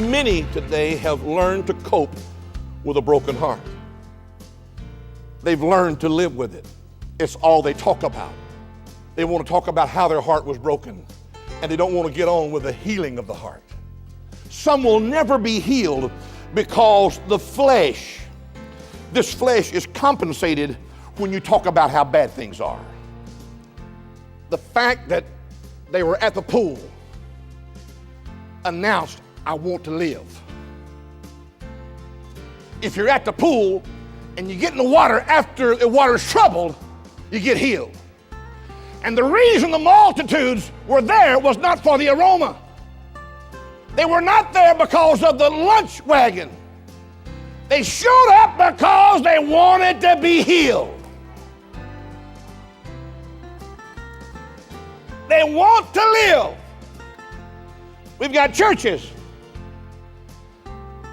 Many today have learned to cope with a broken heart. They've learned to live with it. It's all they talk about. They want to talk about how their heart was broken, and they don't want to get on with the healing of the heart. Some will never be healed because this flesh is compensated when you talk about how bad things are. The fact that they were at the pool announced, I want to live. If you're at the pool and you get in the water after the water's troubled, you get healed. And the reason the multitudes were there was not for the aroma. They were not there because of the lunch wagon. They showed up because they wanted to be healed. They want to live. We've got churches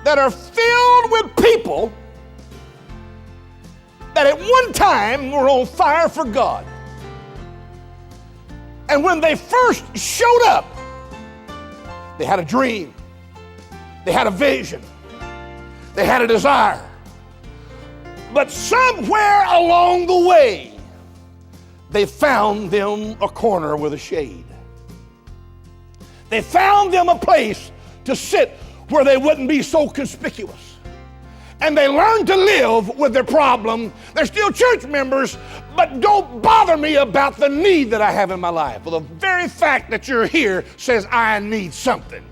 that are filled with people that at one time were on fire for God. And when they first showed up, they had a dream, they had a vision, they had a desire. But somewhere along the way, they found them a corner with a shade. They found them a place to sit where they wouldn't be so conspicuous. And they learned to live with their problem. They're still church members, but don't bother me about the need that I have in my life. Well, the very fact that you're here says I need something.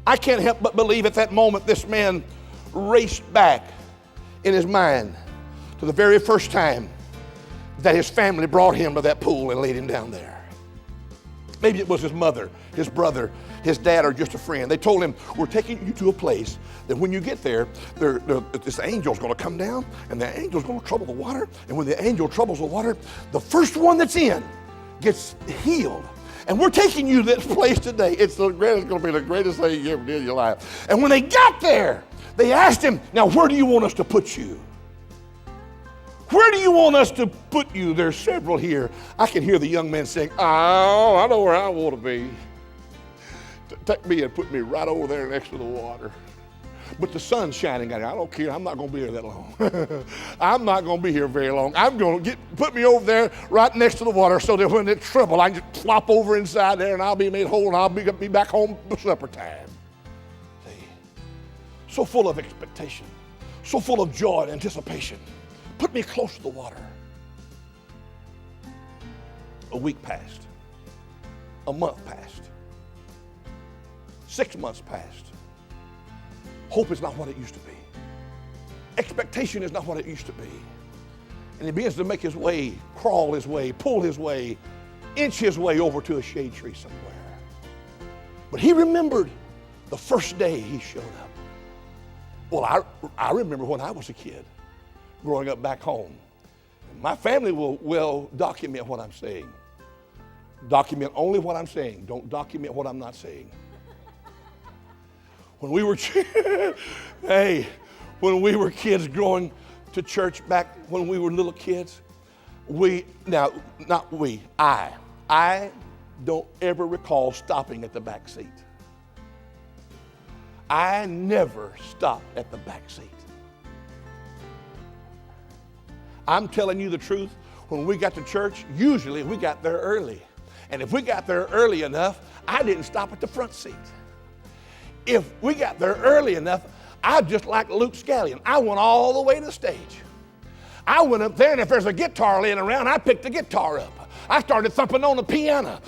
I can't help but believe at that moment this man raced back in his mind to the very first time that his family brought him to that pool and laid him down there. Maybe it was his mother, his brother, his dad, or just a friend. They told him, we're taking you to a place that when you get there, this angel's going to come down, and the angel's going to trouble the water. And when the angel troubles the water, the first one that's in gets healed. And we're taking you to this place today. It's going to be the greatest thing you ever did in your life. And when they got there, they asked him, now where do you want us to put you? Where do you want us to put you? There's several here. I can hear the young man saying, oh, I know where I want to be. Take me and put me right over there next to the water. But the sun's shining out here. I don't care. I'm not going to be here that long. I'm not going to be here very long. I'm going to put me over there right next to the water so that when it's trouble, I can just flop over inside there and I'll be made whole and I'll be back home for supper time. See? So full of expectation. So full of joy and anticipation. Put me close to the water. A week passed. A month passed. 6 months passed. Hope is not what it used to be. Expectation is not what it used to be. And he begins to make his way, crawl his way, pull his way, inch his way over to a shade tree somewhere. But he remembered the first day he showed up. Well, I remember when I was a kid, growing up back home. My family will document what I'm saying. Document only what I'm saying. Don't document what I'm not saying. When we were kids going to church back when we were little kids, I don't ever recall stopping at the back seat. I never stopped at the back seat. I'm telling you the truth, when we got to church, usually we got there early. And if we got there early enough, I didn't stop at the front seat. If we got there early enough, I just like Luke Scallion. I went all the way to the stage. I went up there, and if there's a guitar laying around, I picked the guitar up. I started thumping on the piano.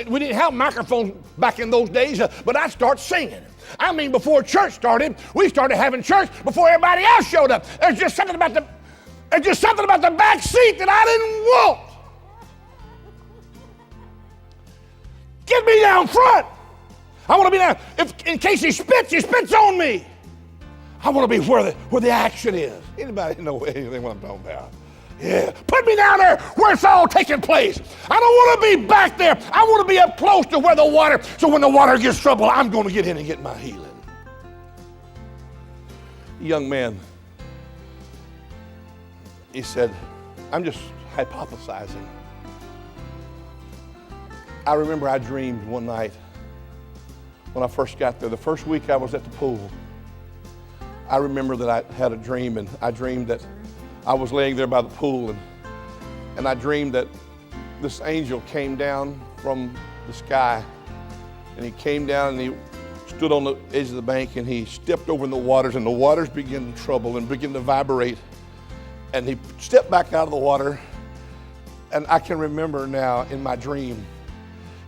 We didn't have microphones back in those days, but I'd start singing. I mean, before church started, we started having church before everybody else showed up. There's just something about the back seat that I didn't want. Get me down front. I want to be down. In case he spits on me. I want to be where the action is. Anybody know anything what I'm talking about? Yeah. Put me down there where it's all taking place. I don't want to be back there. I want to be up close to where the water, so when the water gets trouble, I'm going to get in and get my healing. Young man, he said, I'm just hypothesizing. I remember I dreamed one night when I first got there. The first week I was at the pool, I remember that I had a dream, and I dreamed that I was laying there by the pool, and I dreamed that this angel came down from the sky, and he came down and he stood on the edge of the bank, and he stepped over in the waters, and the waters began to trouble and begin to vibrate, and he stepped back out of the water. And I can remember now in my dream,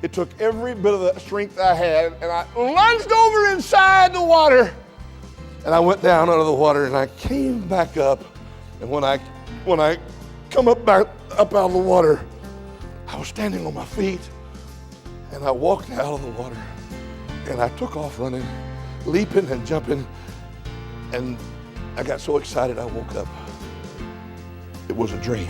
it took every bit of the strength I had, and I lunged over inside the water, and I went down under the water, and I came back up. And when I come up out of the water, I was standing on my feet, and I walked out of the water, and I took off running, leaping and jumping, and I got so excited I woke up. It was a dream.